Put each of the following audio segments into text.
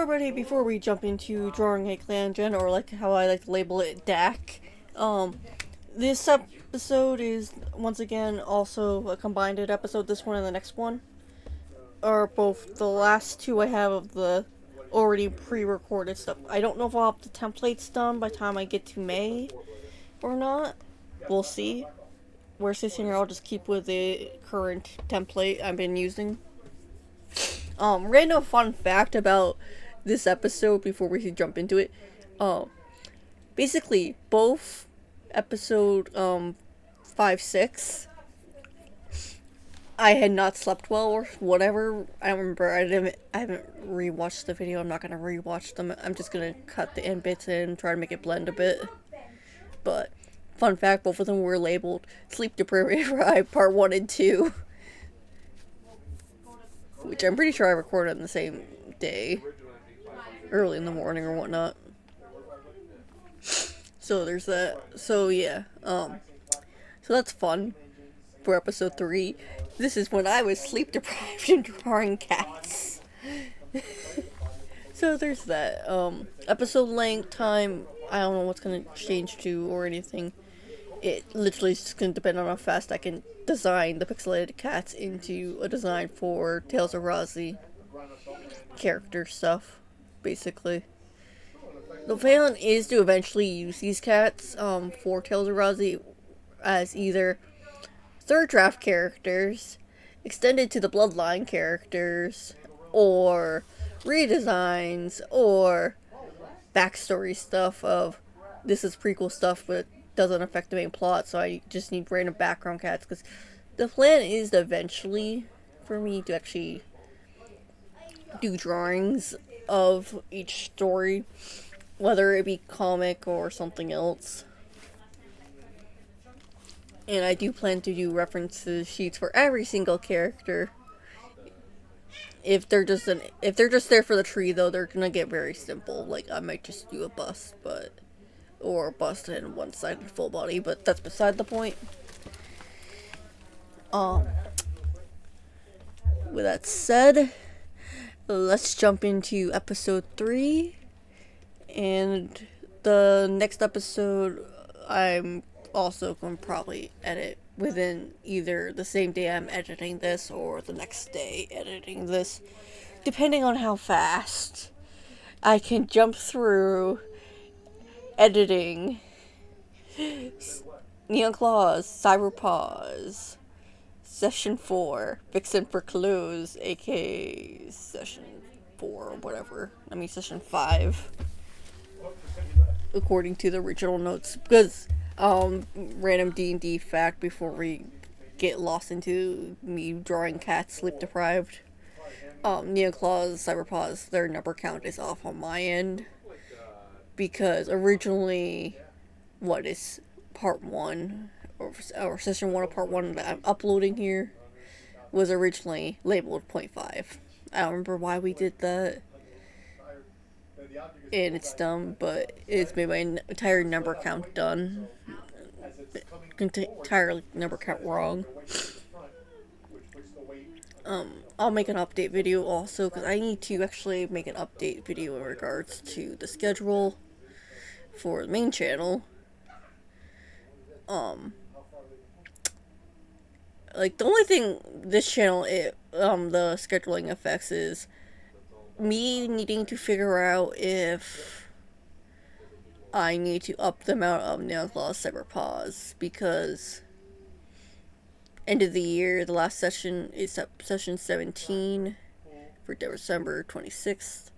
everybody, before we jump into drawing a Clangen, or like how I like to label it, DAC, this episode is once again also a combined episode. This one and the next one are both the last two I have of the already pre-recorded stuff. I don't know if I'll have the templates done by the time I get to May or not. We'll see. Worst case scenario, I'll just keep with the current template I've been using. Random fun fact about this episode before we jump into it. Basically, both episode 5, 6, I had not slept well or whatever. I don't remember. I haven't rewatched the video. I'm not gonna rewatch them. I'm just gonna cut the end bits and try to make it blend a bit. But fun fact, both of them were labeled Sleep Deprived Part 1 and 2. Which I'm pretty sure I recorded on the same day. Early in the morning or whatnot. So there's that. So yeah. So that's fun. For episode 3. This is when I was sleep deprived and drawing cats. So there's that. Episode length, time, I don't know what's gonna change to or anything. It literally is just gonna depend on how fast I can design the pixelated cats into a design for Tales of Rhazie character stuff, basically. The plan is to eventually use these cats for Tales of Rhazie as either third draft characters, extended to the Bloodline characters, or redesigns, or backstory stuff of this is prequel stuff but doesn't affect the main plot, so I just need random background cats, because the plan is eventually for me to actually do drawings of each story, whether it be comic or something else. And I do plan to do references sheets for every single character. If they're just there for the tree, though, they're gonna get very simple. Like, I might just do a bust, or a bust and one-sided full body, but that's beside the point. With that said, let's jump into episode 3. And the next episode, I'm also going to probably edit within either the same day I'm editing this or the next day editing this, depending on how fast I can jump through editing Neon Claws, Cyberpause, Session 4, Vixen for Clues, aka Session 4 or whatever. Session 5. According to the original notes. Because, random D&D fact before we get lost into me drawing cats sleep deprived. Neon Claws, Cyberpause, their number count is off on my end. Because originally, what is part 1, or session 1 of part 1 that I'm uploading here, was originally labeled 0.5. I don't remember why we did that. And it's dumb, but it's made my entire number count done. Entire number count wrong. I'll make an update video also, because I need to actually make an update video in regards to the schedule for the main channel. Like, the only thing this channel, the scheduling affects is me needing to figure out if I need to up the amount of Neon Claws Cyberpause, because end of the year, the last session is session 17 for December 26th,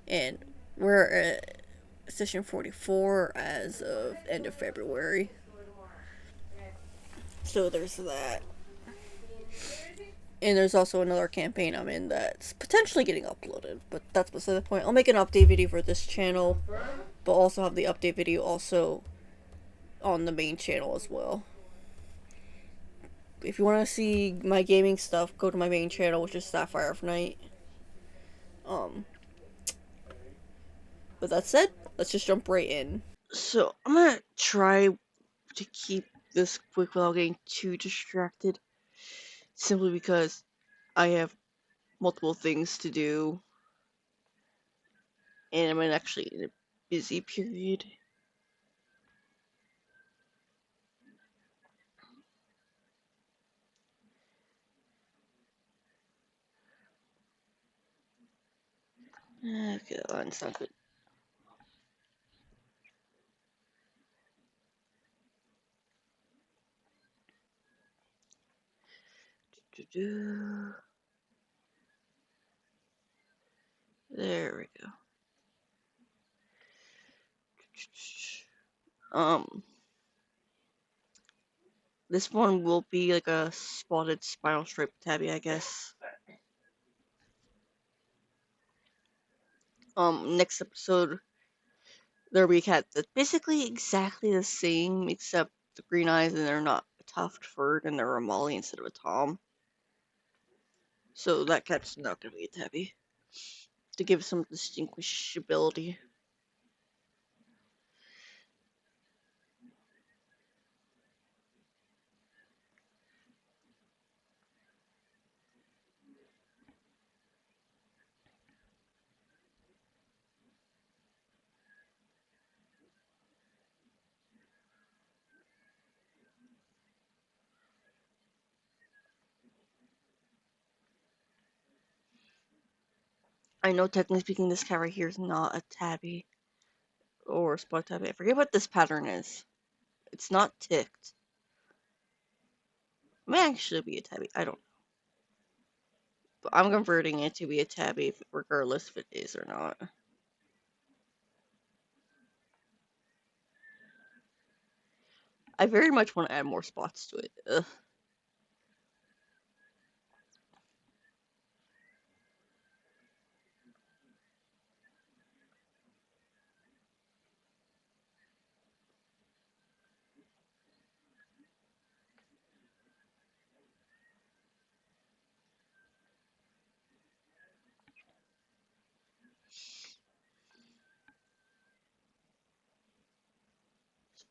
and we're at session 44 as of end of February. So there's that. And there's also another campaign I'm in that's potentially getting uploaded, but that's beside the point. I'll make an update video for this channel, but also have the update video also on the main channel as well. If you want to see my gaming stuff, go to my main channel, which is SapphireofNight. With that said, let's just jump right in. So, I'm gonna try to keep this quick without getting too distracted, simply because I have multiple things to do and I'm actually in a busy period. Okay, that's not good. There we go. This one will be like a spotted spiral stripe tabby, I guess. Next episode, there'll be a cat that's basically exactly the same, except the green eyes and they're not tuft furred and they're a Molly instead of a Tom. So that cat's not gonna be a tabby. To give some distinguishability. I know technically speaking this cat right here is not a tabby or a spot tabby. I forget what this pattern is. It's not ticked. It may actually be a tabby. I don't know. But I'm converting it to be a tabby regardless if it is or not. I very much want to add more spots to it. Ugh.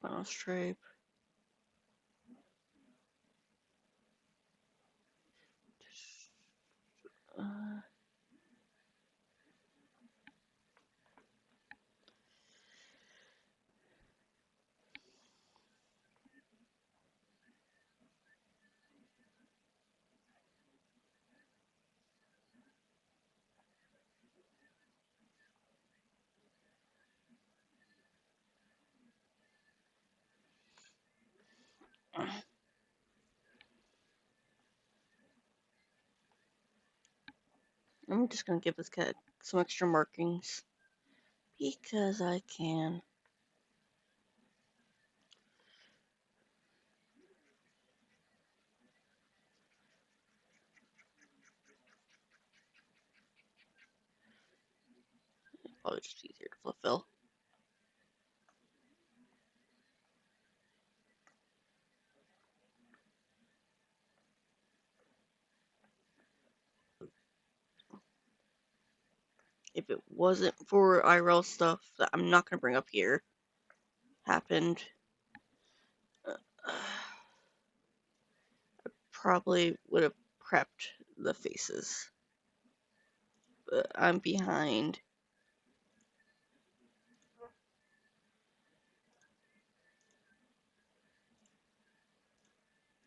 Spinal stripe. Uh, I'm just gonna give this cat some extra markings because I can. Probably just easier to fulfill. If it wasn't for IRL stuff that I'm not gonna bring up here, happened, uh, probably would have prepped the faces. But I'm behind.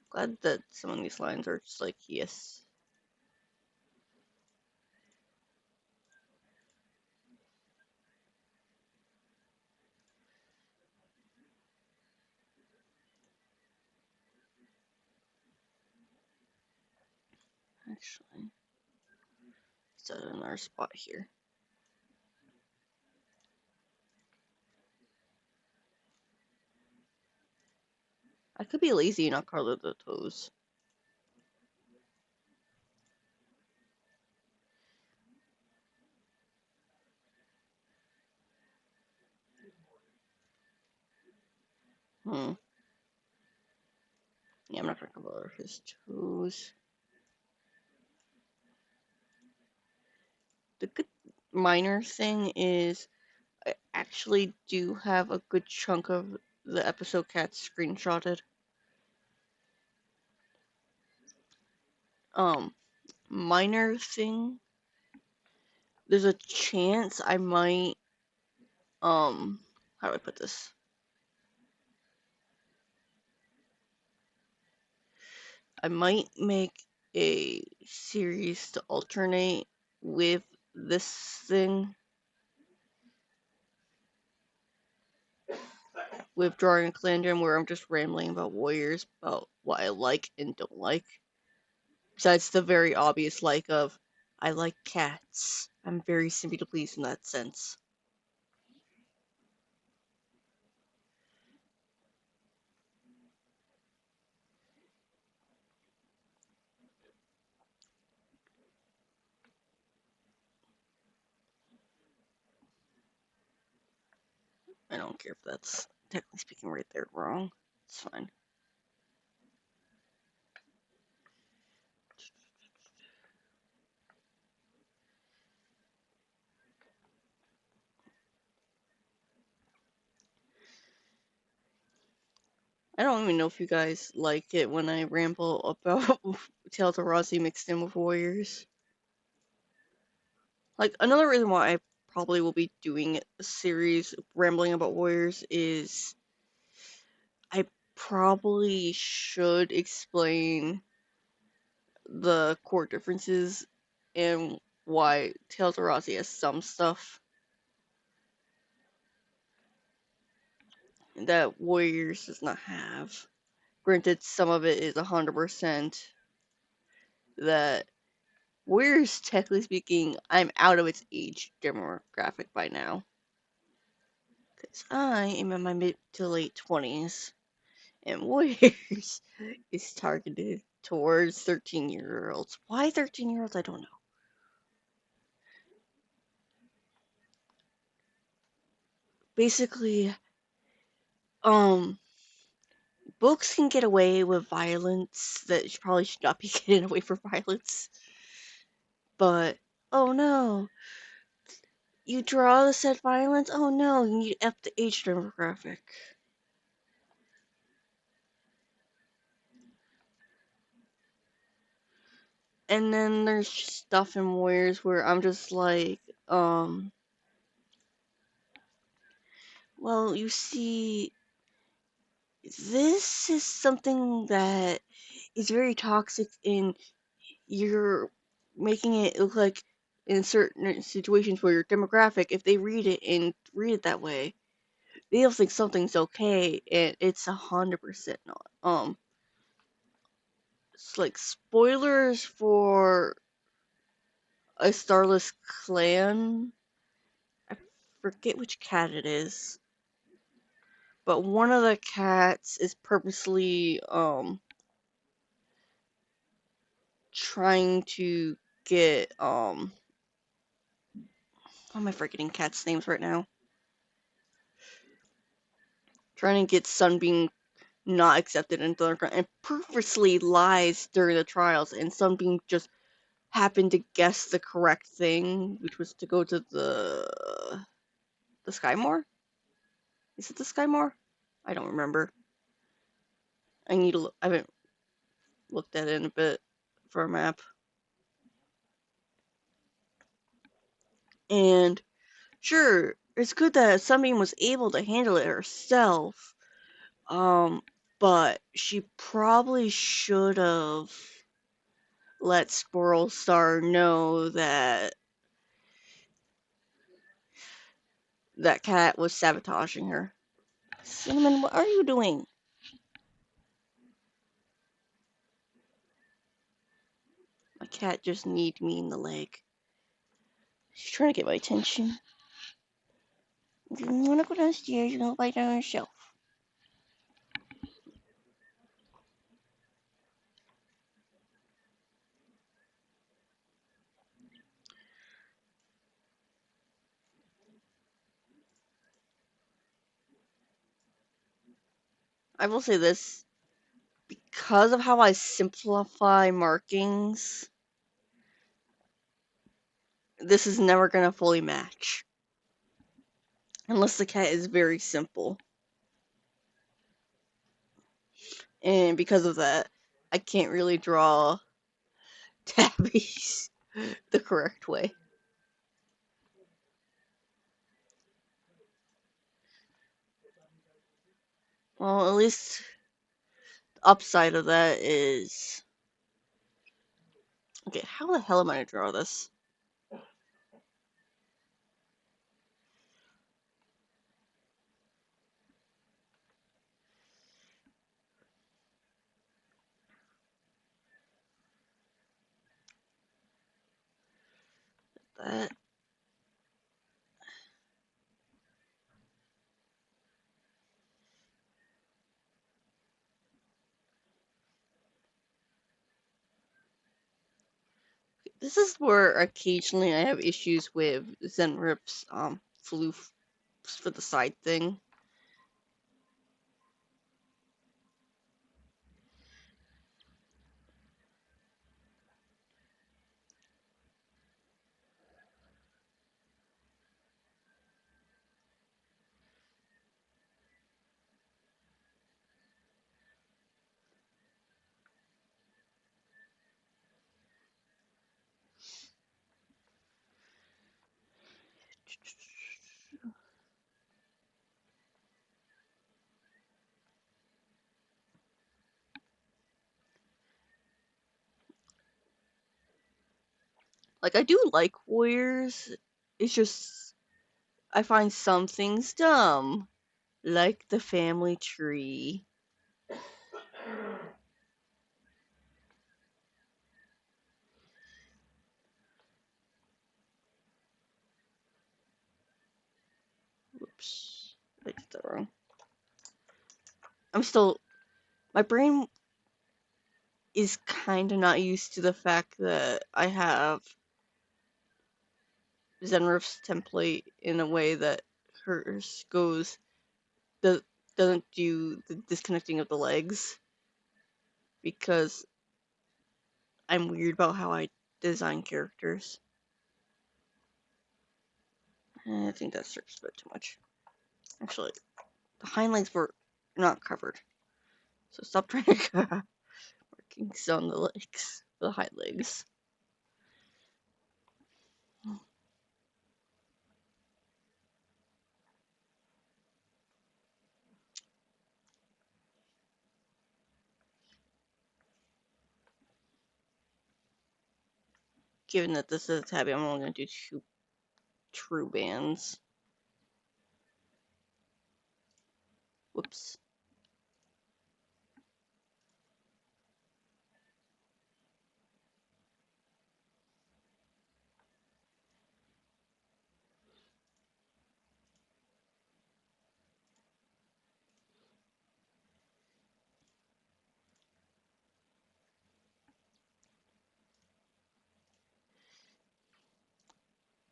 Glad that some of these lines are just like, yes. Actually, set another spot here. I could be lazy and not color the toes. Hmm. Yeah, I'm not gonna color his toes. The good minor thing is I actually do have a good chunk of the episode cats screenshotted. Minor thing, there's a chance I might how do I put this? I might make a series to alternate with this thing, with drawing a Clangen, where I'm just rambling about warriors, about what I like and don't like. Besides the very obvious like of, I like cats. I'm very simple to please in that sense. I don't care if that's, technically speaking, right there wrong. It's fine. I don't even know if you guys like it when I ramble about Tales of Rhazie mixed in with warriors. Like, another reason why I probably will be doing a series rambling about warriors is I probably should explain the core differences and why Tales of Rhazie has some stuff that Warriors does not have. Granted, some of it is 100% that Warriors, technically speaking, I'm out of its age demographic by now. Because I am in my mid to late 20s, and Warriors is targeted towards 13-year-olds. Why 13-year-olds? I don't know. Basically, um, books can get away with violence that probably should not be getting away for violence. But, oh no, you draw the said violence? Oh no, you need to up the age demographic. And then there's stuff in Warriors where I'm just like, well, you see, this is something that is very toxic, and you're making it look like in certain situations where your demographic, if they read it and read it that way, they'll think something's okay, and it's 100% not. It's like spoilers for a Starless clan. I forget which cat it is, but one of the cats is purposely trying to get how am I forgetting cats' names right now? Trying to get Sunbeam not accepted into the ground, and purposely lies during the trials, and Sunbeam just happened to guess the correct thing, which was to go to the Skymoor. Is it the Skymoor? I don't remember. I need to look. I haven't looked at it in a bit for a map. And sure, it's good that Sunbeam was able to handle it herself. But she probably should have let Squirrel Star know that that cat was sabotaging her. Cinnamon, what are you doing? My cat just kneed me in the leg. She's trying to get my attention. If you want to go downstairs, you're going to bite on yourself. I will say this. Because of how I simplify markings, this is never going to fully match. Unless the cat is very simple. And because of that, I can't really draw tabbies the correct way. Well, at least the upside of that is... Okay, how the hell am I gonna draw this? That... This is where occasionally I have issues with Zenrip's floof for the side thing. Like, I do like warriors. It's just I find some things dumb, like the family tree. Whoops, I did that wrong. I'm still... My brain is kind of not used to the fact that I have Zenrif's template in a way that hers goes... doesn't do the disconnecting of the legs, because I'm weird about how I design characters. I think that strips a bit too much. Actually, the hind legs were not covered, so stop trying to markings on the legs, the hind legs. Given that this is tabby, I'm only going to do 2 true bands. Whoops.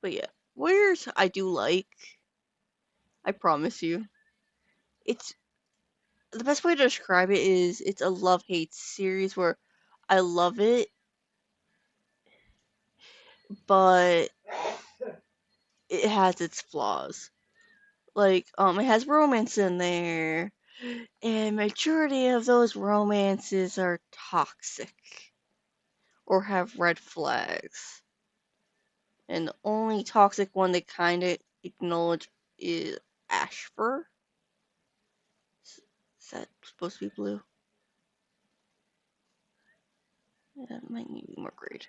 But yeah, warriors I do like. I promise you. It's... the best way to describe it is it's a love-hate series where I love it, but it has its flaws. Like, it has romance in there, and majority of those romances are toxic or have red flags. And the only toxic one they kind of acknowledge is Ashfur. Is that supposed to be blue? Yeah, that might need to be more grade.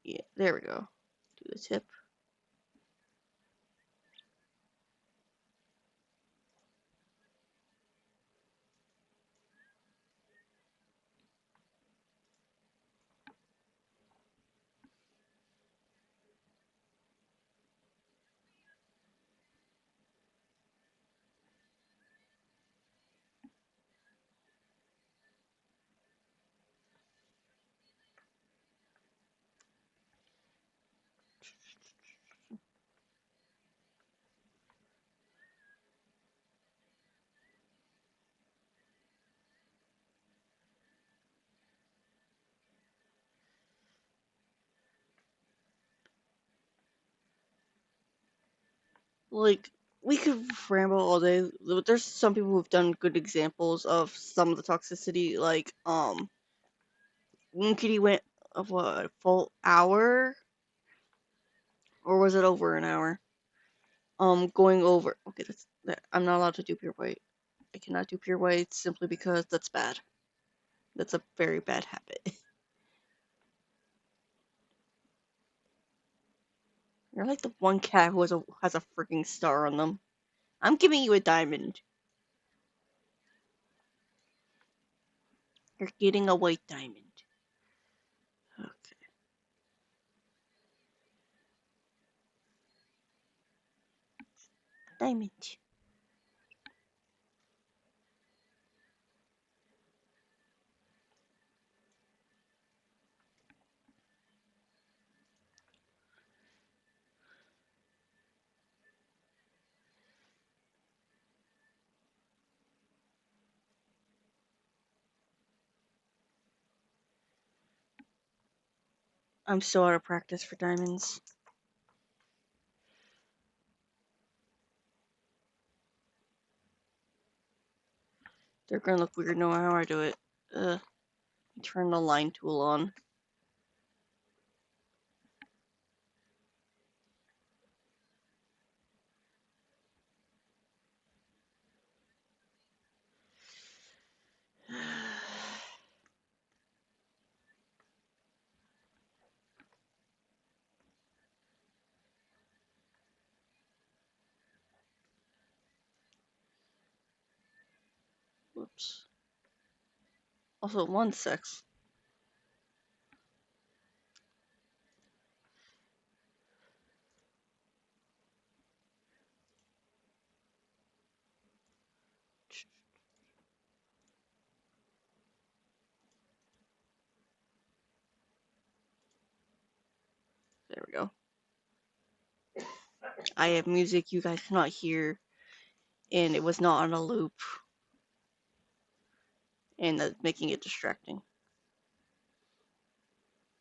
Yeah, there we go. Do the tip. Like, we could ramble all day. There's some people who've done good examples of some of the toxicity, like, when Kitty went of what, a full hour? Or was it over an hour? going over. Okay, I'm not allowed to do pure white. I cannot do pure white simply because that's bad. That's a very bad habit. You're like the one cat who has a freaking star on them. I'm giving you a diamond. You're getting a white diamond. Okay. Diamond. I'm so out of practice for diamonds. They're gonna look weird no matter how I do it. Ugh. Turn the line tool on. Whoops. Also, 1 6. There we go. I have music you guys cannot hear, and it was not on a loop, and that's making it distracting.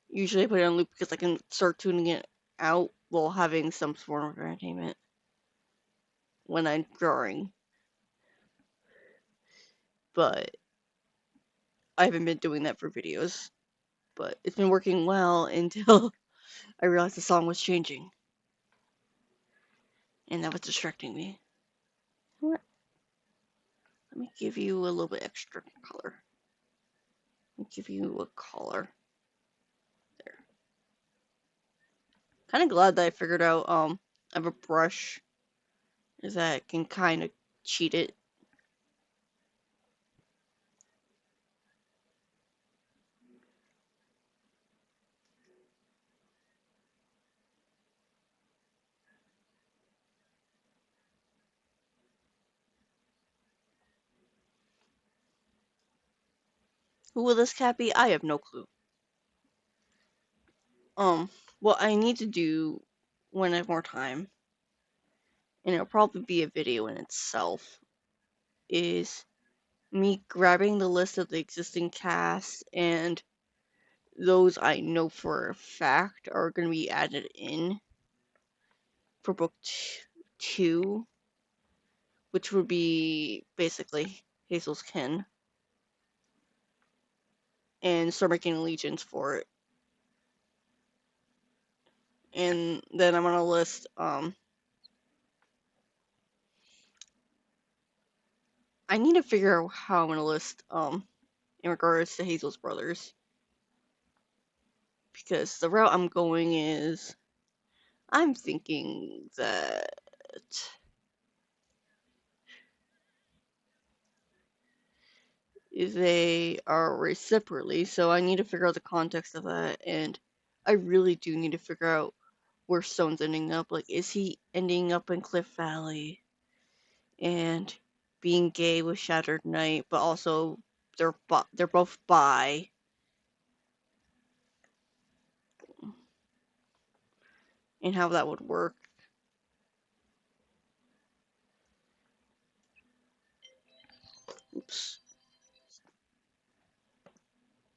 Usually I put it on loop because I can start tuning it out while having some form of entertainment when I'm drawing. But I haven't been doing that for videos. But it's been working well until I realized the song was changing. And that was distracting me. What? Let me give you a little bit extra color. Let me give you a color. There. Kind of glad that I figured out I have a brush is that I can kind of cheat it. Who will this cat be? I have no clue. What I need to do when I have more time, and it'll probably be a video in itself, is me grabbing the list of the existing cast and those I know for a fact are going to be added in for book 2, which would be basically Hazel's kin, and start making allegiance for it. And then I'm going to list, I need to figure out how I'm going to list, in regards to Hazel's brothers. Because the route I'm going is, I'm thinking that they are raised separately, so I need to figure out the context of that, and I really do need to figure out where Stone's ending up. Like, is he ending up in Cliff Valley and being gay with Shattered Knight, but also they're both bi, and how that would work. Oops.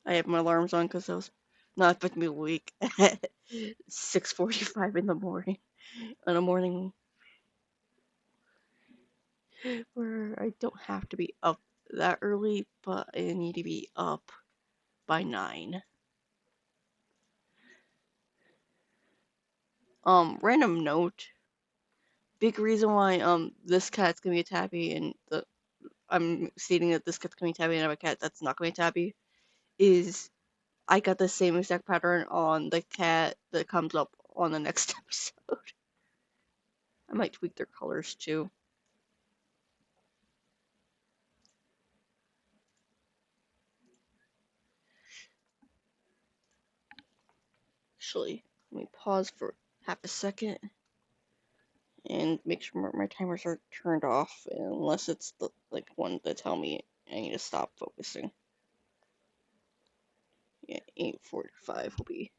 I have my alarms on because I was not expecting me to wake at 6:45 in the morning on a morning where I don't have to be up that early, but I need to be up by 9. Random note. big reason why this cat's gonna be a tabby and I'm stating that this cat's gonna be a tabby and I have a cat that's not gonna be a tabby is I got the same exact pattern on the cat that comes up on the next episode. I might tweak their colors too. Actually, let me pause for half a second and make sure my timers are turned off, unless it's the like one that tell me I need to stop focusing. Yeah, 8:45 will be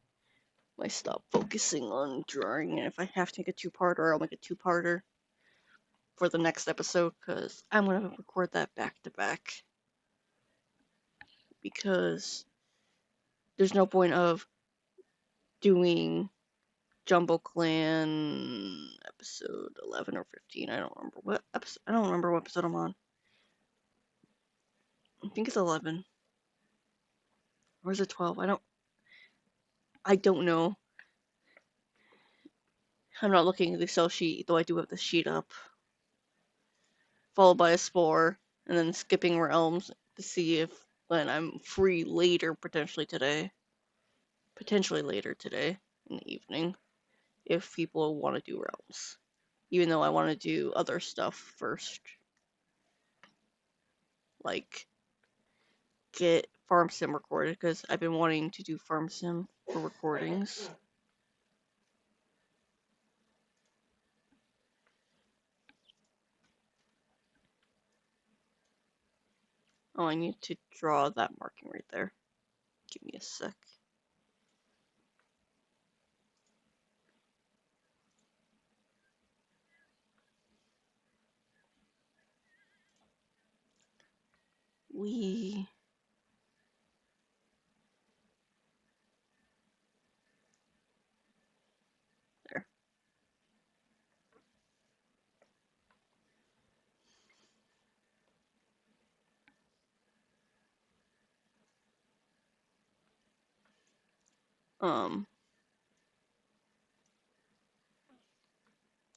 my stop focusing on drawing, and if I have to make a two-parter, I'll make a two-parter for the next episode, because I'm gonna record that back to back. Because there's no point of doing Jumbo Clan episode 11 or 15. I don't remember what episode. I don't remember what episode I'm on. I think it's 11. Or is it 12? I don't know. I'm not looking at the Excel sheet, though I do have the sheet up. Followed by a spore, and then skipping realms to see if when I'm free later, potentially later today in the evening, if people want to do realms. Even though I want to do other stuff first. Like get Farm Sim recorded, because I've been wanting to do Farm Sim for recordings. Oh, I need to draw that marking right there. Give me a sec. There.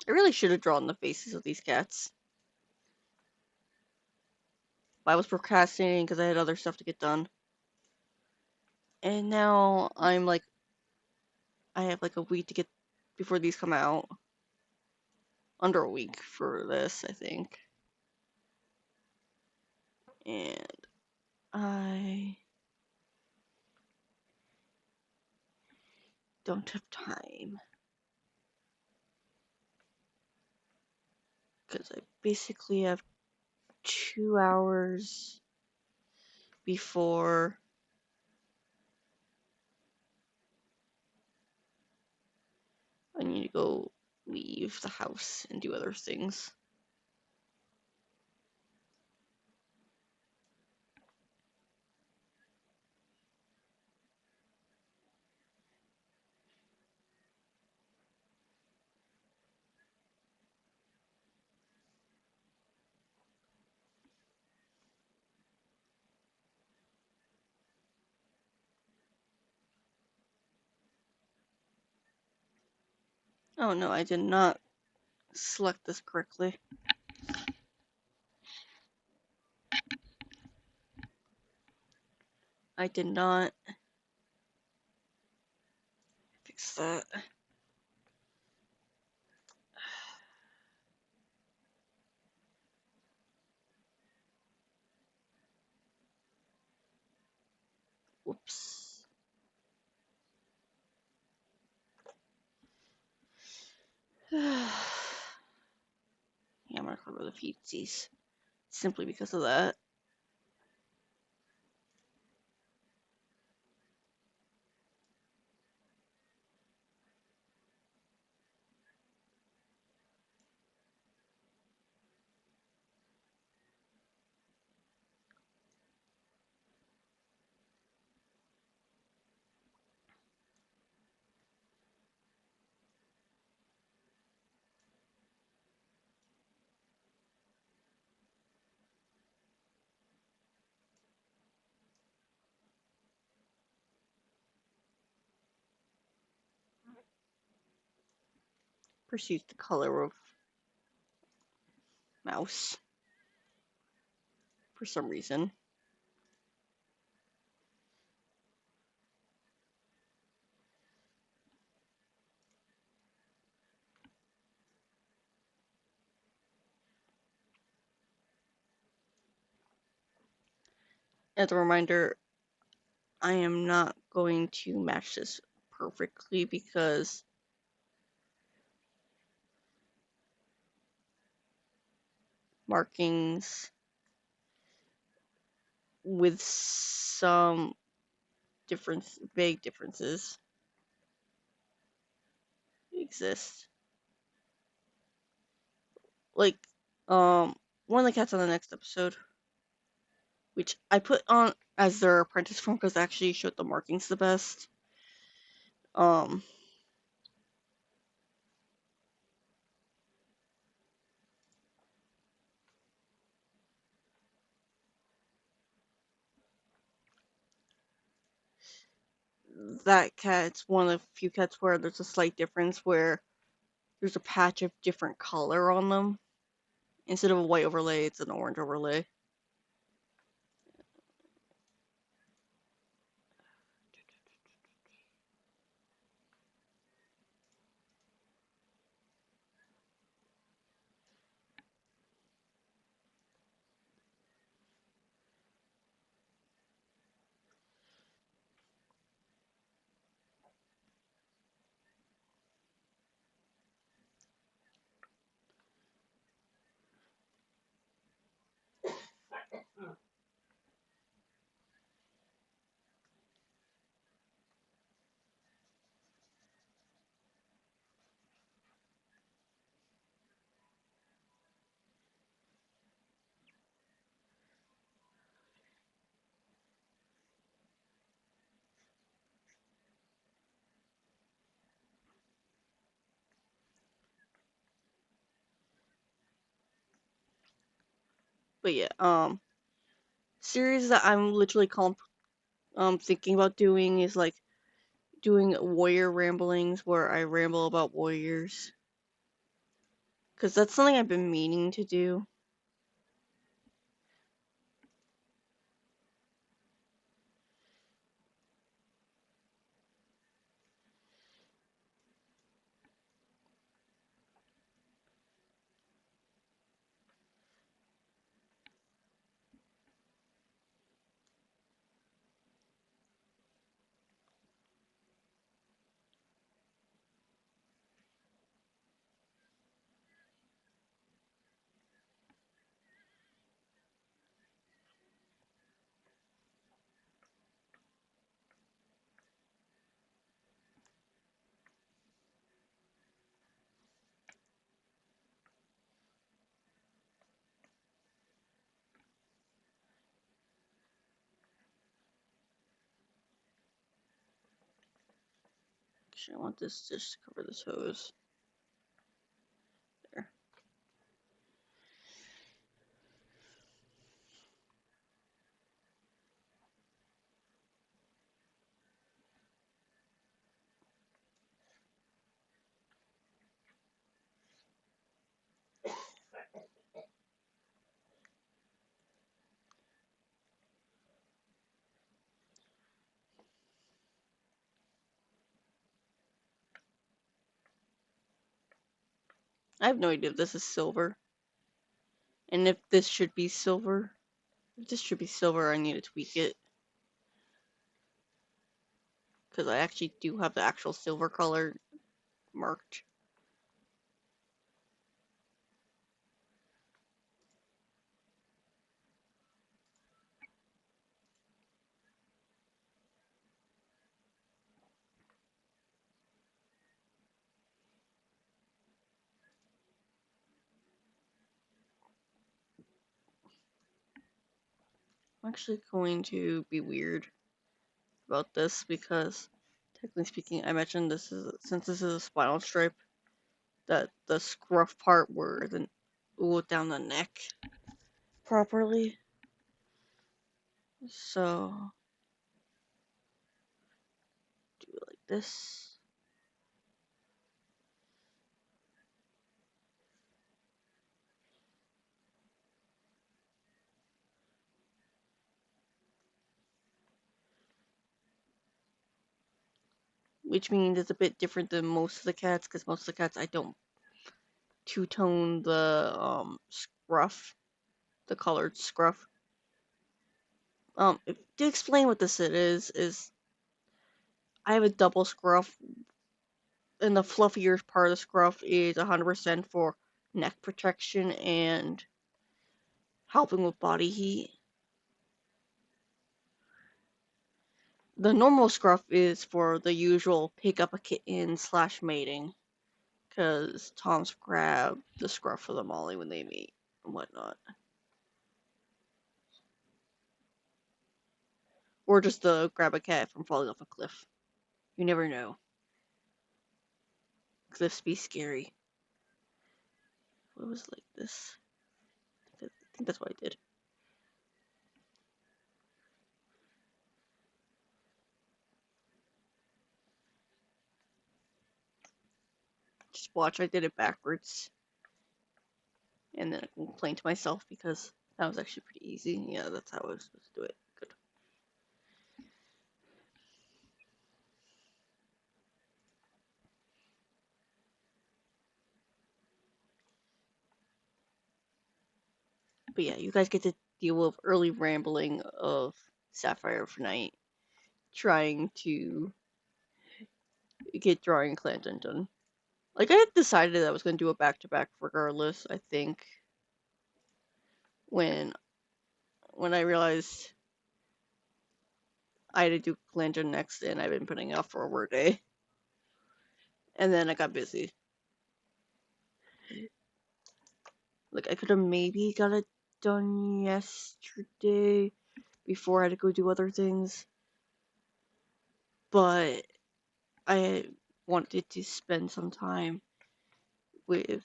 I really should have drawn the faces of these cats. But I was procrastinating because I had other stuff to get done. And now I'm like, I have like a week to get before these come out. Under a week for this, I think. And I don't have time. Because I basically have 2 hours before I need to go leave the house and do other things. Oh no, I did not select this correctly. I did not fix that. Whoops. Yeah, I'm gonna cover the feetsies. Simply because of that. Pursues the color of mouse for some reason. As a reminder, I am not going to match this perfectly because markings with some vague differences exist. Like, one of the cats on the next episode, which I put on as their apprentice form because I actually showed the markings the best. Um, that cat's one of the few cats where there's a slight difference where there's a patch of different color on them. Instead of a white overlay, it's an orange overlay. But yeah, series that I'm literally thinking about doing is like doing warrior ramblings where I ramble about warriors. Because that's something I've been meaning to do. Actually, I want this just to cover this hose. There. I have no idea if this is silver. And if this should be silver. If this should be silver, I need to tweak it. Because I actually do have the actual silver color marked. I'm actually going to be weird about this because, technically speaking, I mentioned since this is a spinal stripe, that the scruff part where the down the neck properly. So do it like this. which means it's a bit different than most of the cats, because most of the cats I don't two-tone the scruff, the colored scruff. To explain what this is I have a double scruff, and the fluffier part of the scruff is 100% for neck protection and helping with body heat. The normal scruff is for the usual pick up a kitten / mating, because Toms grab the scruff for the Molly when they mate and whatnot. Or just to grab a cat from falling off a cliff. You never know. Cliffs be scary. What was like this? I think that's what I did. Just watch, I did it backwards. And then I complained to myself because that was actually pretty easy. Yeah, that's how I was supposed to do it. Good. But yeah, you guys get to deal with early rambling of SapphireofNight, trying to get drawing Clangen done. Like, I had decided that I was going to do a back-to-back regardless, I think, when I realized I had to do Clangen next, and I've been putting it off for over a day. And then I got busy. Like, I could have maybe got it done yesterday before I had to go do other things. But I wanted to spend some time with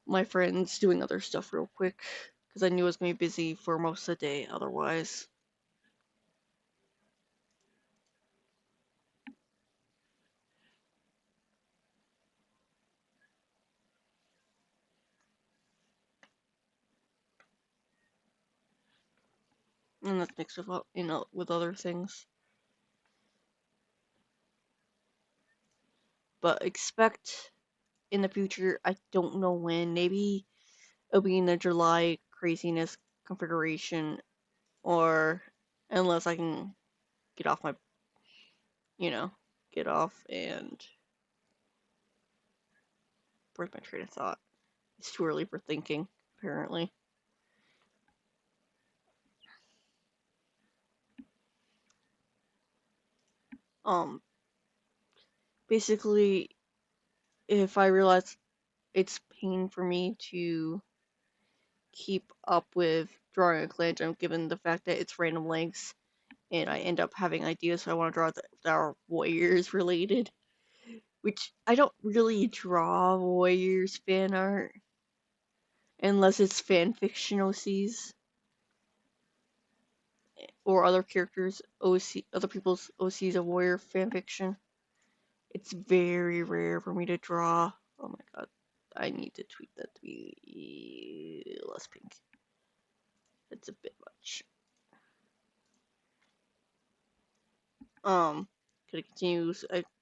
my friends doing other stuff real quick, because I knew I was going to be busy for most of the day otherwise. And that's mixed with, with other things. But expect in the future, I don't know when, maybe it'll be in the July craziness configuration, or unless I can get off my, get off and break my train of thought. It's too early for thinking, apparently. Um, Basically, if I realize it's pain for me to keep up with drawing a Clangen, given the fact that it's random lengths, and I end up having ideas, so I want to draw that are Warriors related, which I don't really draw Warriors fan art unless it's fan fiction OCs or other characters other people's OCs of Warrior fan fiction. It's very rare for me to draw. Oh my god, I need to tweak that to be less pink. It's a bit much. Could I continue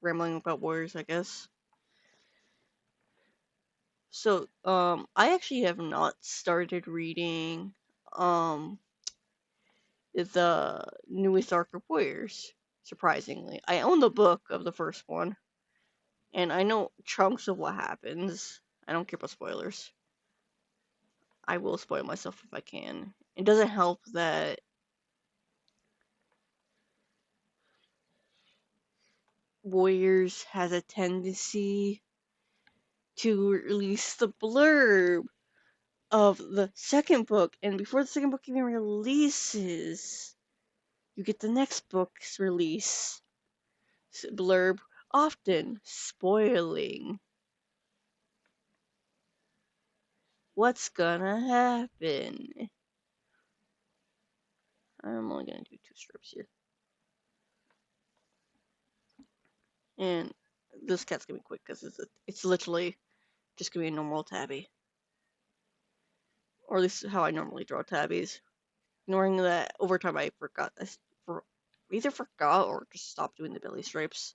rambling about Warriors, I guess? So, I actually have not started reading, the newest arc of Warriors, surprisingly. I own the book of the first one, and I know chunks of what happens. I don't care about spoilers. I will spoil myself if I can. It doesn't help that Warriors has a tendency to release the blurb of the second book, and before the second book even releases, you get the next book's release blurb, often spoiling what's gonna happen. I'm only gonna do 2 strips here. And this cat's gonna be quick because it's literally just gonna be a normal tabby. Or at least how I normally draw tabbies. Ignoring that over time I forgot this. Either forgot or just stopped doing the belly stripes.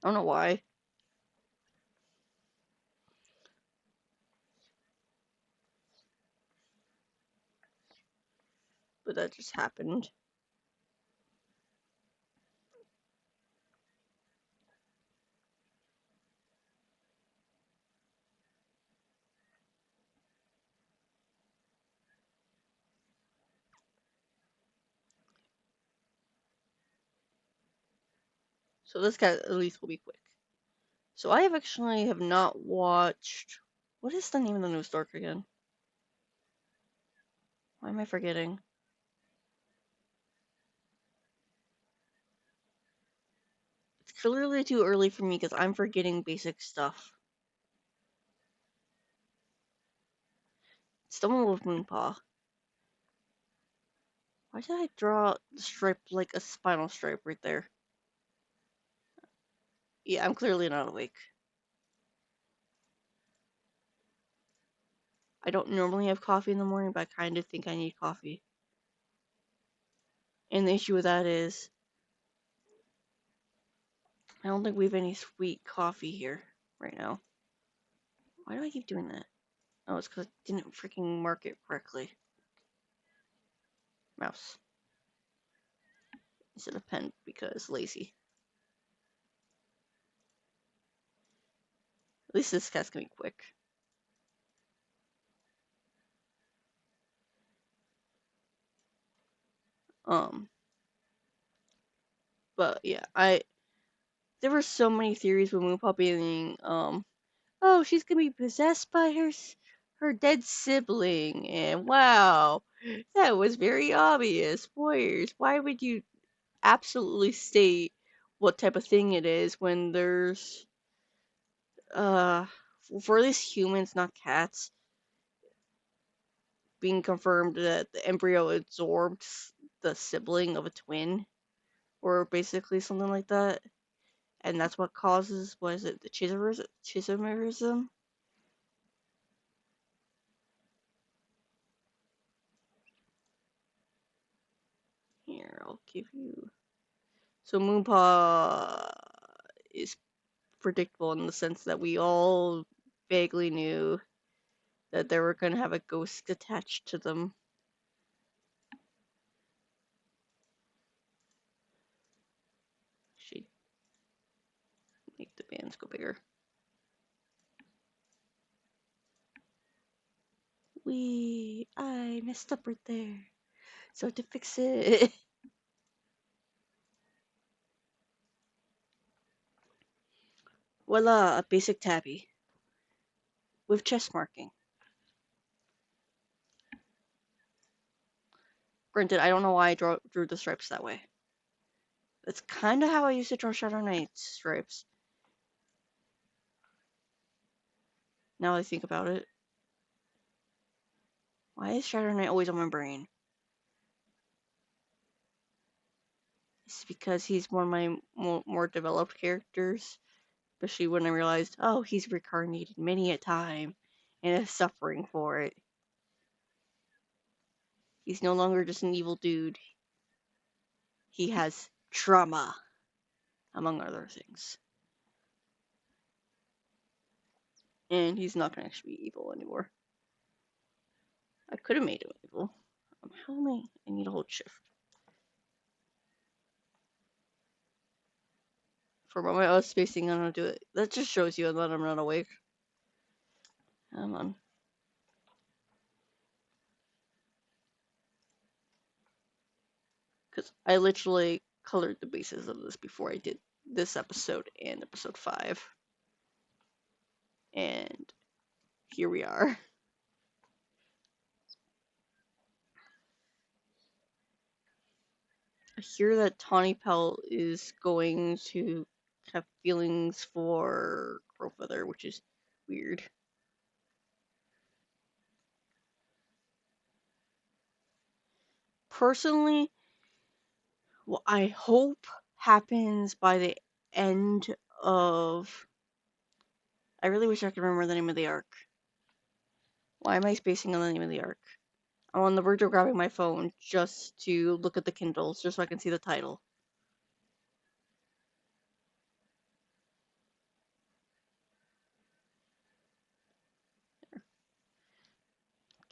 I don't know why, but that just happened. So this guy at least will be quick. So I have not watched. What is the name of the news dork again? Why am I forgetting? It's clearly too early for me because I'm forgetting basic stuff. It's the one with Moonpaw. Why did I draw the stripe like a spinal stripe right there? Yeah, I'm clearly not awake. I don't normally have coffee in the morning, but I kind of think I need coffee. And the issue with that is, I don't think we have any sweet coffee here right now. Why do I keep doing that? Oh, it's because I didn't freaking mark it correctly. Mouse. Instead of pen because lazy. At least this cat's gonna be quick. But yeah, there were so many theories with Moonpaw being oh, she's gonna be possessed by her dead sibling, and wow, that was very obvious. Spoilers. Why would you absolutely state what type of thing it is when there's uh for at least humans, not cats, being confirmed that the embryo absorbed the sibling of a twin, or basically something like that, and that's what causes, what is it, the chimerism? Here, I'll give you. So Moonpaw is predictable in the sense that we all vaguely knew that they were going to have a ghost attached to them. Should make the bands go bigger. I messed up right there. So to fix it, voila, a basic tabby with chest marking. Granted, I don't know why I drew the stripes that way. That's kind of how I used to draw Shadow Knight stripes. Now I think about it. Why is Shadow Knight always on my brain? It's because he's one of my more developed characters. Especially when I realized, oh, he's reincarnated many a time and is suffering for it. He's no longer just an evil dude. He has trauma, among other things. And he's not going to actually be evil anymore. I could have made him evil. How am I need to hold shift. For a moment, I was spacing on how to do it. That just shows you that I'm not awake. Come on. Because I literally colored the bases of this before I did this episode and episode 5. And here we are. I hear that Tawny Pelt is going to have feelings for Crowfeather, which is weird. Personally, what I hope happens by the end of... I really wish I could remember the name of the arc. Why am I spacing on the name of the arc? I'm on the verge of grabbing my phone just to look at the Kindles, just so I can see the title.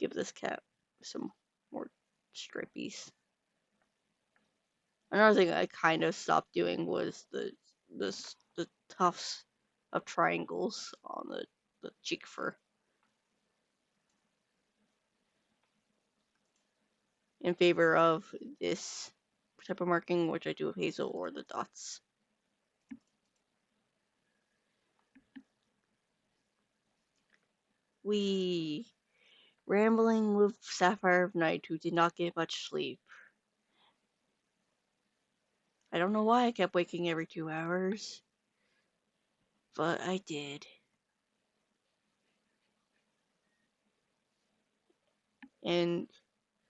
give this cat some more stripies. Another thing I kind of stopped doing was the tufts of triangles on the cheek fur. In favor of this type of marking, which I do with hazel or the dots. We rambling with SapphireofNight, who did not get much sleep. I don't know why I kept waking every 2 hours, but I did. And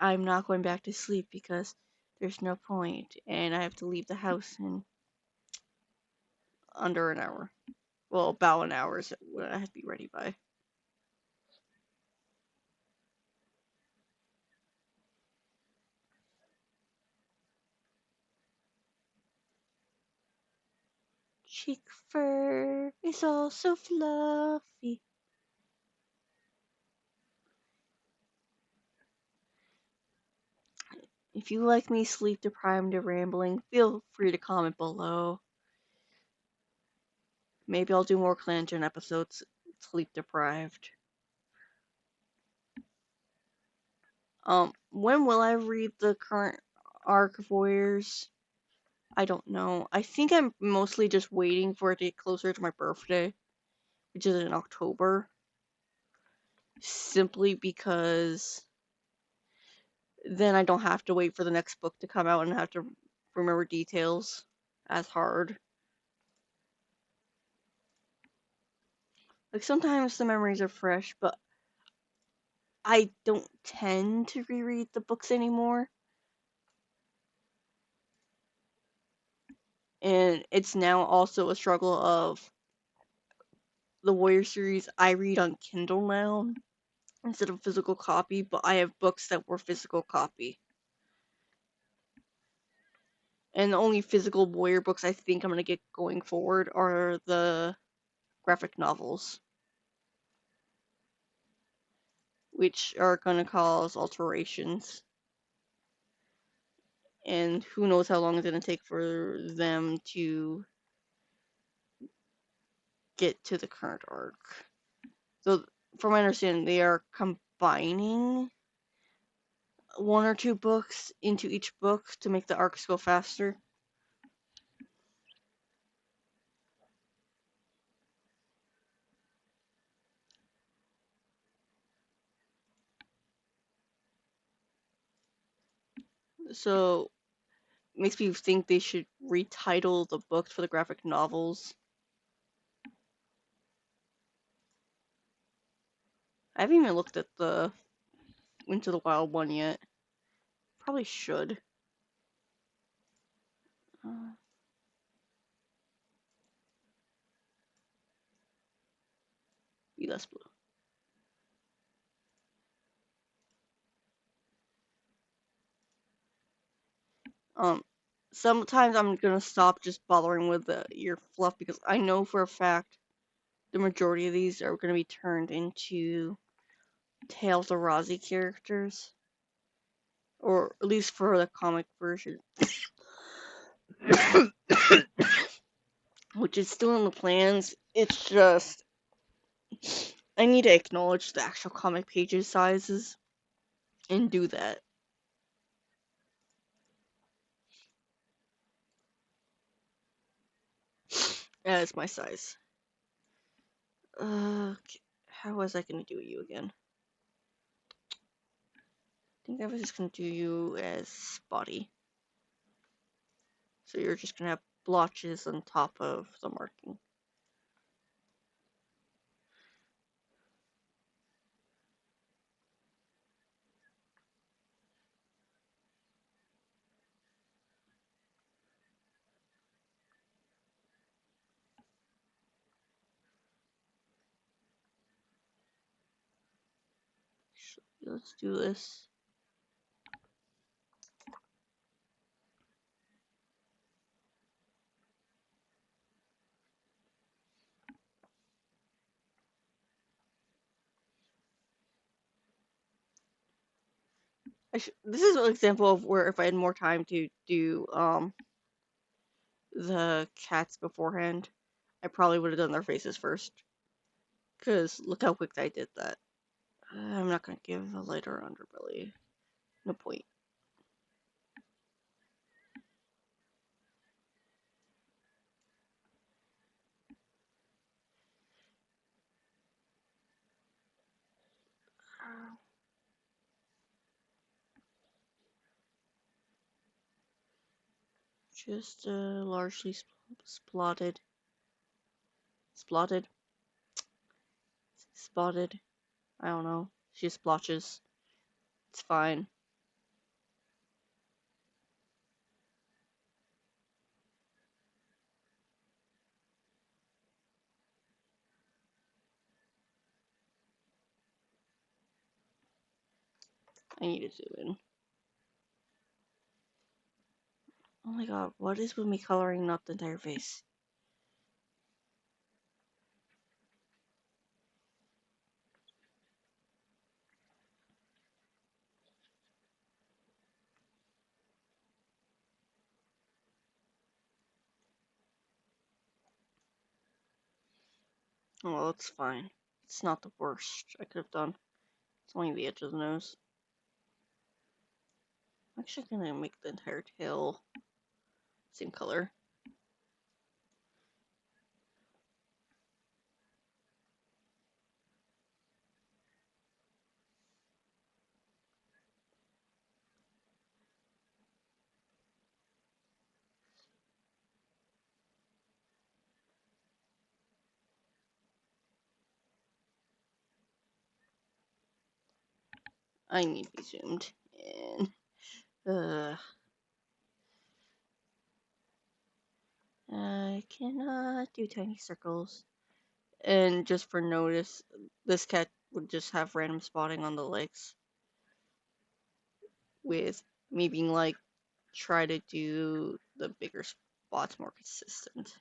I'm not going back to sleep because there's no point, and I have to leave the house in under an hour. Well, about an hour is what I have to be ready by. Cheek fur is all so fluffy. If you like me sleep deprived or rambling, feel free to comment below. Maybe I'll do more Clangen episodes sleep deprived. When will I read the current arc of Warriors? I don't know. I think I'm mostly just waiting for it to get closer to my birthday, which is in October. Simply because then I don't have to wait for the next book to come out and have to remember details as hard. Like, sometimes the memories are fresh, but I don't tend to reread the books anymore. And it's now also a struggle of the Warrior series I read on Kindle now instead of physical copy, but I have books that were physical copy. And the only physical Warrior books I think I'm going to get going forward are the graphic novels, which are going to cause alterations. And who knows how long it's going to take for them to get to the current arc. So, from my understanding, they are combining one or two books into each book to make the arcs go faster. So, makes me think they should retitle the books for the graphic novels. I haven't even looked at the Into the Wild one yet. Probably should. Be less blue. Sometimes I'm gonna stop just bothering with the ear fluff because I know for a fact the majority of these are gonna be turned into Tales of Rhazie characters. Or at least for the comic version. Which is still in the plans. It's just I need to acknowledge the actual comic pages sizes and do that. As my size. How was I gonna do you again? I think I was just gonna do you as spotty. So you're just gonna have blotches on top of the marking. So let's do this. This is an example of where if I had more time to do the cats beforehand, I probably would have done their faces first. Cause look how quick I did that. I'm not gonna give a lighter underbelly. No point. Just largely spotted. Spotted. Spotted. I don't know. She just splotches. It's fine. I need to zoom in. Oh my god, what is with me coloring not the entire face? Oh, well, it's fine. It's not the worst I could have done. It's only the edge of the nose. I'm actually gonna make the entire tail same color. I need to be zoomed in. I cannot do tiny circles. And just for notice, this cat would just have random spotting on the legs. With me being like, try to do the bigger spots more consistent.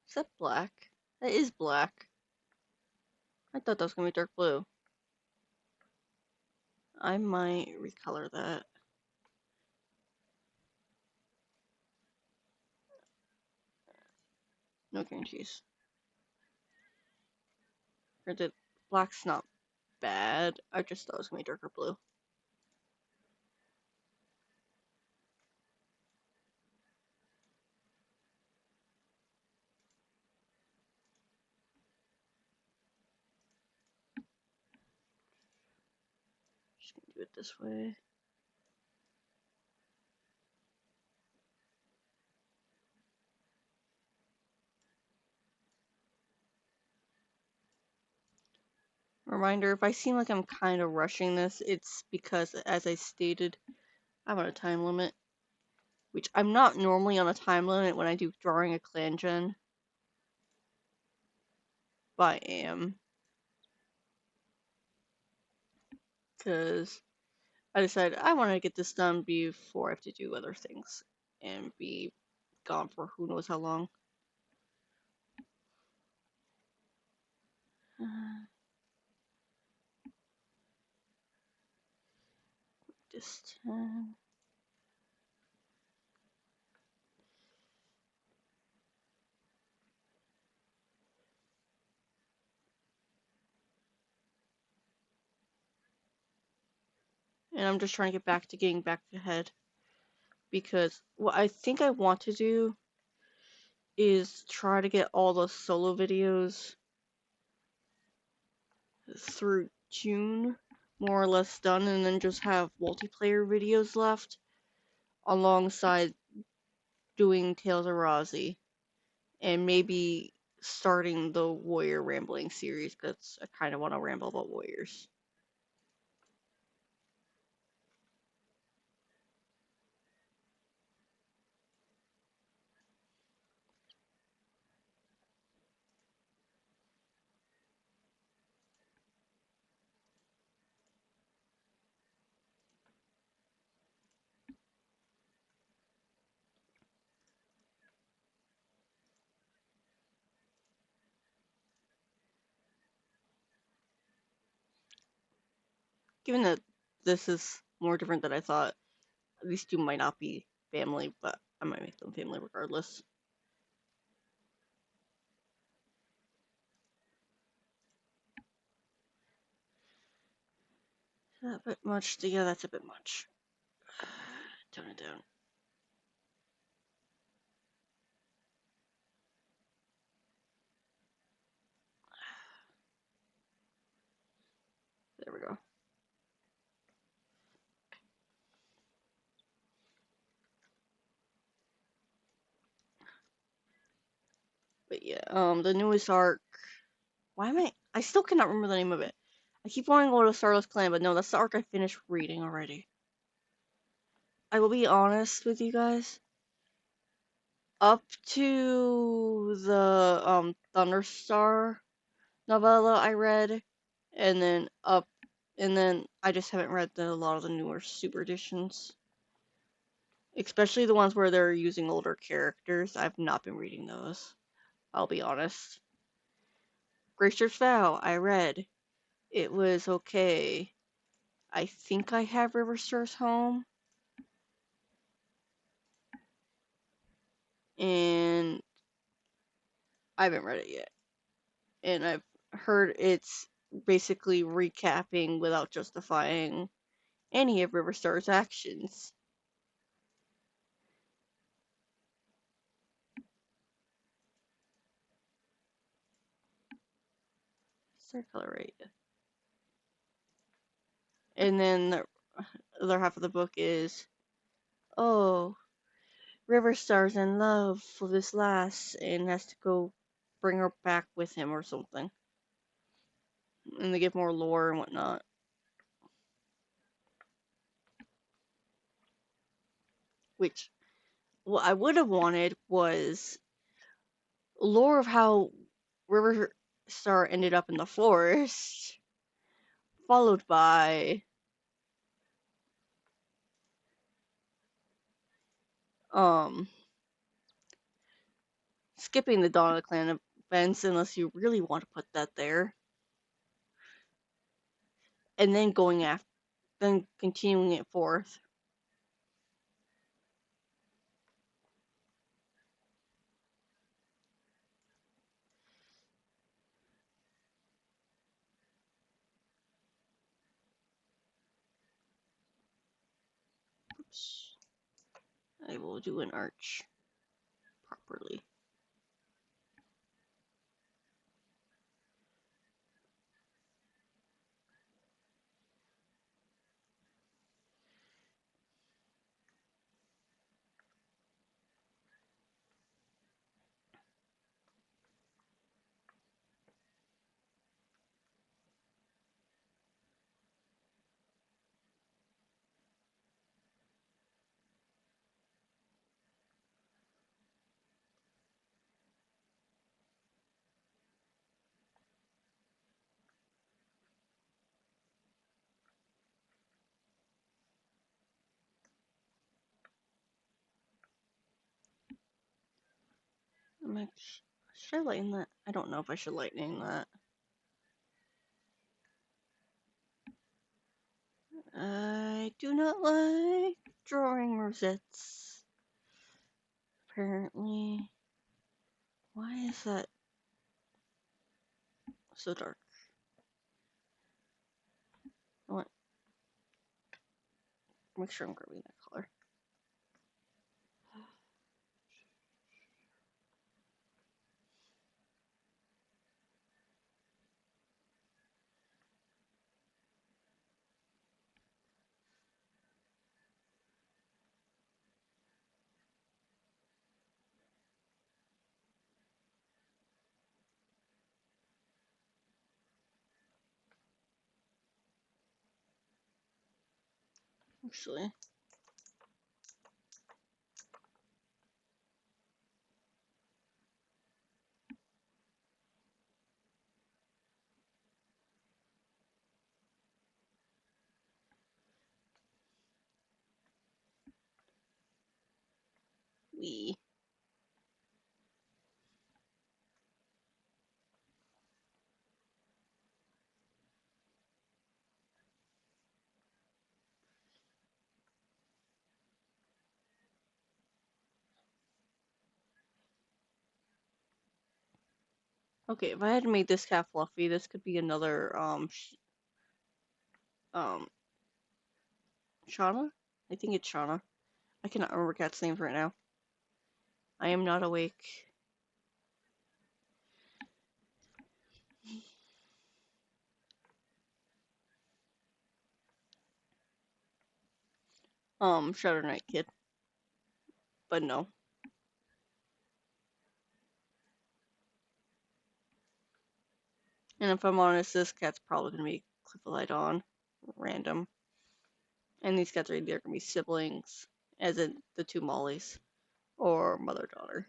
Is that black? That is black. I thought that was gonna be dark blue. I might recolor that. No guarantees. Granted, black's not bad. I just thought it was gonna be darker blue. Just gonna do it this way. Reminder, if I seem like I'm kind of rushing this, it's because, as I stated, I'm on a time limit. Which I'm not normally on a time limit when I do drawing a Clangen. But I am. Because I decided I want to get this done before I have to do other things. And be gone for who knows how long. Just and I'm just trying to get back to getting back ahead. Because what I think I want to do is try to get all the solo videos through June, more or less done, and then just have multiplayer videos left alongside doing Tales of Rhazie. and maybe starting the Warrior Rambling series because I kind of want to ramble about warriors. Given that this is more different than I thought, these two might not be family, but I might make them family regardless. Is that a bit much? Yeah, that's a bit much. Tone it down. There we go. But yeah, the newest arc. Why am I still cannot remember the name of it. I keep wanting to go to Starless Clan, but no, that's the arc I finished reading already. I will be honest with you guys. Up to the Thunderstar novella I read, and then I just haven't read a lot of the newer super editions. Especially the ones where they're using older characters. I've not been reading those. I'll be honest. Gracer's Vow, I read. It was okay. I think I have Riverstar's Home. And I haven't read it yet. And I've heard it's basically recapping without justifying any of Riverstar's actions. Circular rate. And then the other half of the book is, oh, Riverstar's in love with this lass and has to go bring her back with him or something. And they give more lore and whatnot. Which, what I would have wanted was lore of how Riverstar ended up in the forest, followed by um skipping the Dawn of the Clan events unless you really want to put that there, and then then continuing it forth. Oops. I will do an arch properly. Should I lighten that? I don't know if I should lighten that. I do not like drawing rosettes. Apparently. Why is that so dark? I want make sure I'm grabbing that color. Actually. We. Okay, if I had to make this cat fluffy, this could be another, Shauna? I think it's Shauna. I cannot remember cat's names right now. I am not awake. Shadow Knight Kid. But no. And if I'm honest, this cat's probably gonna be Clifflight on. Random. And these cats are either gonna be siblings, as in the two Mollys, or mother-daughter.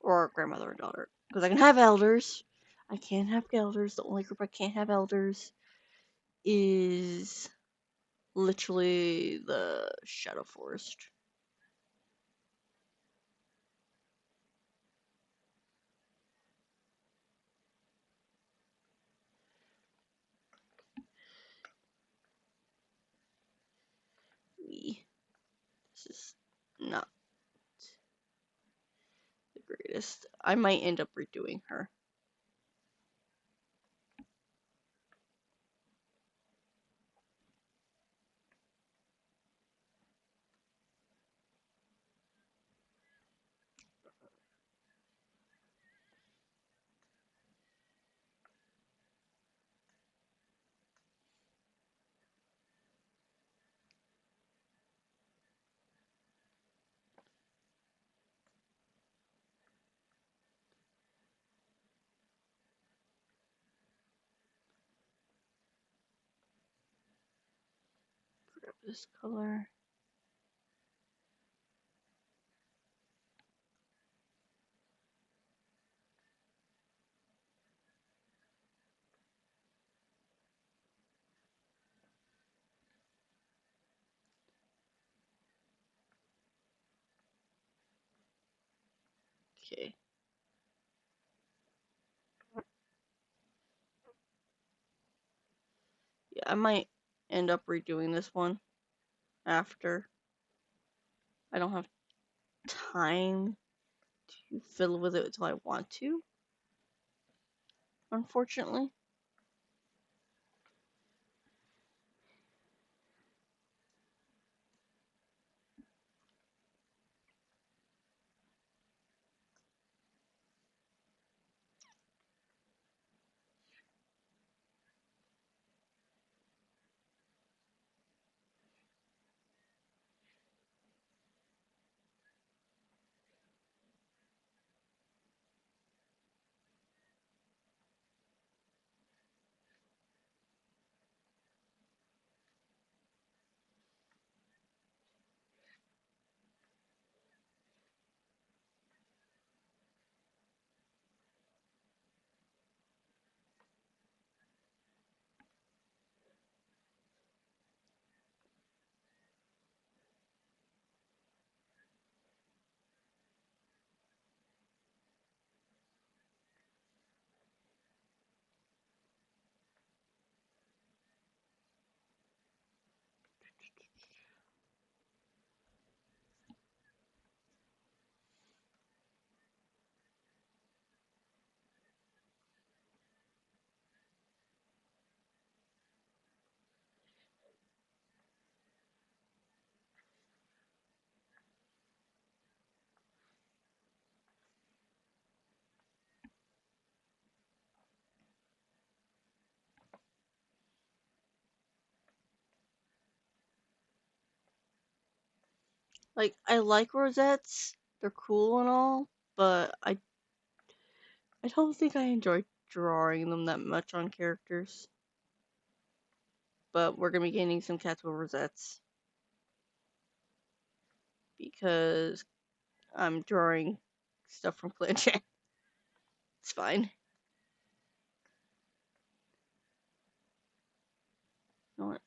Or grandmother and daughter. Because I can have elders. I can't have elders. The only group I can't have elders is literally the Shadow Forest. This is not the greatest. I might end up redoing her. Grab this color. Okay. Yeah, I might end up redoing this one after. I don't have time to fiddle with it until I want to, unfortunately. Like, I like rosettes. They're cool and all, but I don't think I enjoy drawing them that much on characters. but we're gonna be getting some cats with rosettes because I'm drawing stuff from Clangen. It's fine. You know what?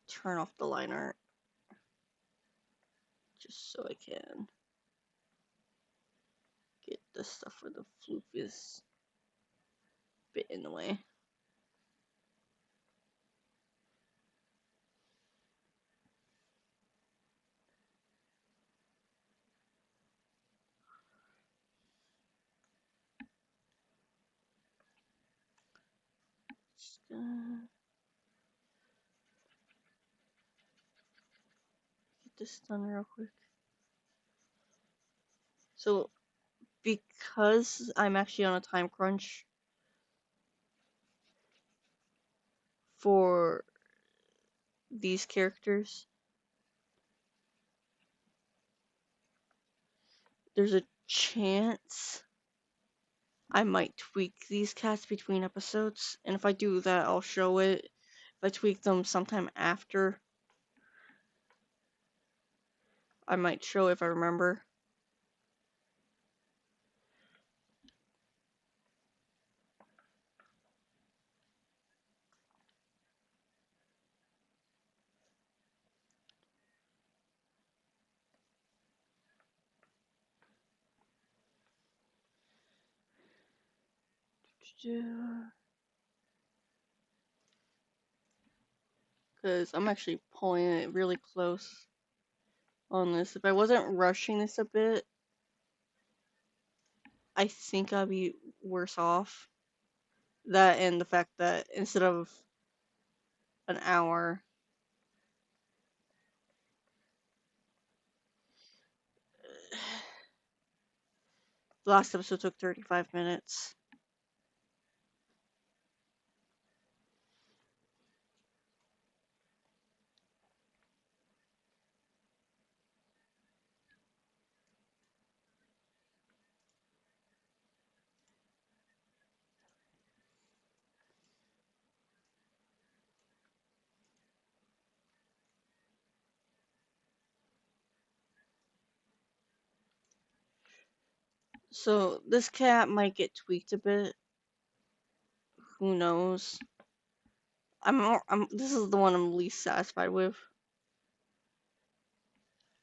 Turn off the line art just so I can get the stuff where the floof is a bit in the way. Just gonna get this done real quick. So, because I'm actually on a time crunch for these characters, there's a chance I might tweak these cats between episodes, and if I do that, I'll show it. If I tweak them sometime after, I might show if I remember. Because I'm actually pulling it really close on this. If I wasn't rushing this a bit, I think I'd be worse off. That and the fact that instead of an hour, the last episode took 35 minutes. So this cat might get tweaked a bit. Who knows? This is the one I'm least satisfied with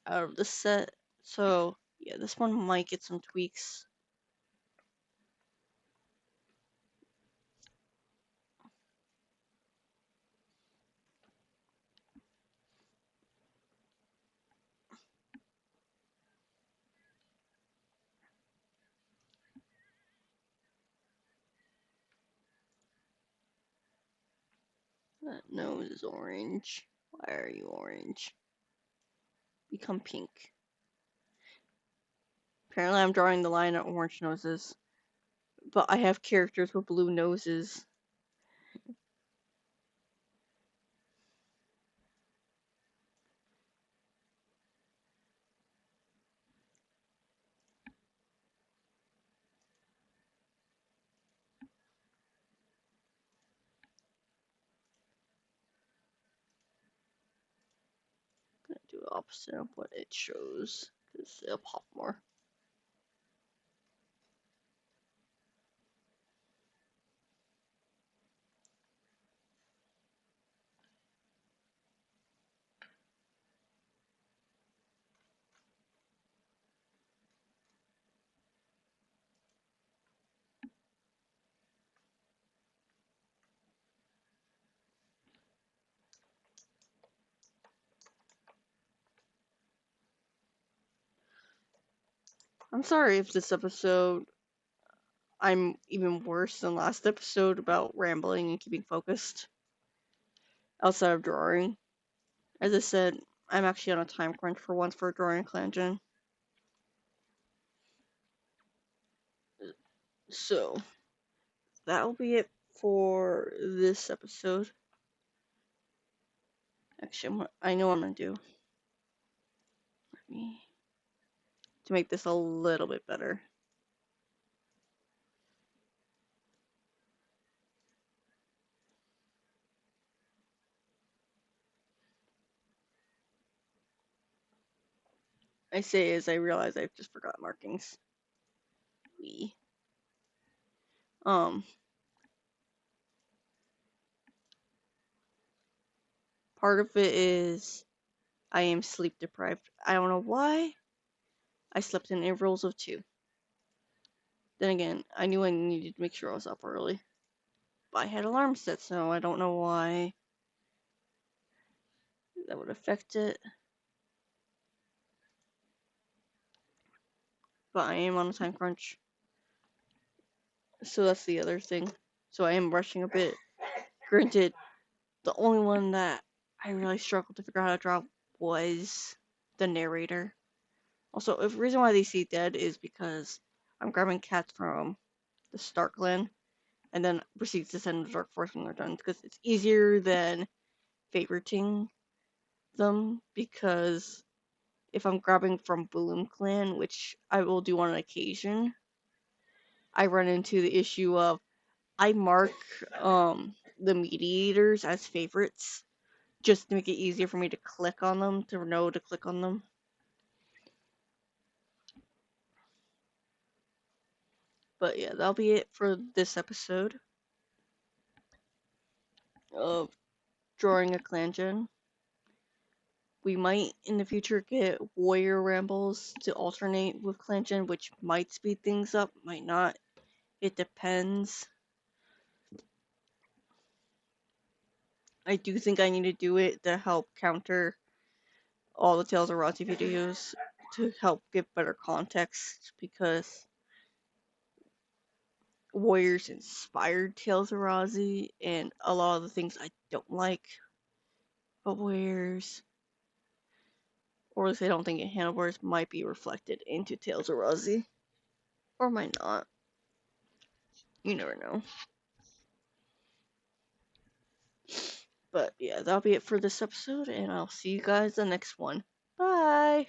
out of the set. So yeah, this one might get some tweaks. That nose is orange. Why are you orange? Become pink. Apparently I'm drawing the line of orange noses. But I have characters with blue noses. I'm gonna do the opposite of what it shows, because it'll pop more. I'm sorry if this episode I'm even worse than last episode about rambling and keeping focused outside of drawing. As I said, I'm actually on a time crunch for once for drawing Clangen. So, that'll be it for this episode. Actually, I know what I'm gonna do. To make this a little bit better. I say as I realize I've just forgot markings. We. Um, Part of it is I am sleep deprived. I don't know why. I slept in intervals of 2. Then again, I knew I needed to make sure I was up early. But I had alarms set, so I don't know why that would affect it. But I am on a time crunch. So that's the other thing. So I am rushing a bit. Granted, the only one that I really struggled to figure out how to draw was the narrator. Also, the reason why they see dead is because I'm grabbing cats from the Stark clan and then proceeds to send the Dark Force when they're done because it's easier than favoriting them because if I'm grabbing from Bloom clan, which I will do on occasion, I run into the issue of I mark the mediators as favorites just to make it easier for me to click on them, to know to click on them. But yeah, that'll be it for this episode of drawing a Clangen. We might in the future get warrior rambles to alternate with Clangen, which might speed things up, might not. It depends. I do think I need to do it to help counter all the Tales of Rhazie videos to help give better context because Warriors inspired Tales of Rhazie and a lot of the things I don't like about Warriors, or at least I don't think it handlebars might be reflected into Tales of Rhazie. Or might not. You never know. But yeah, that'll be it for this episode, and I'll see you guys the next one. Bye!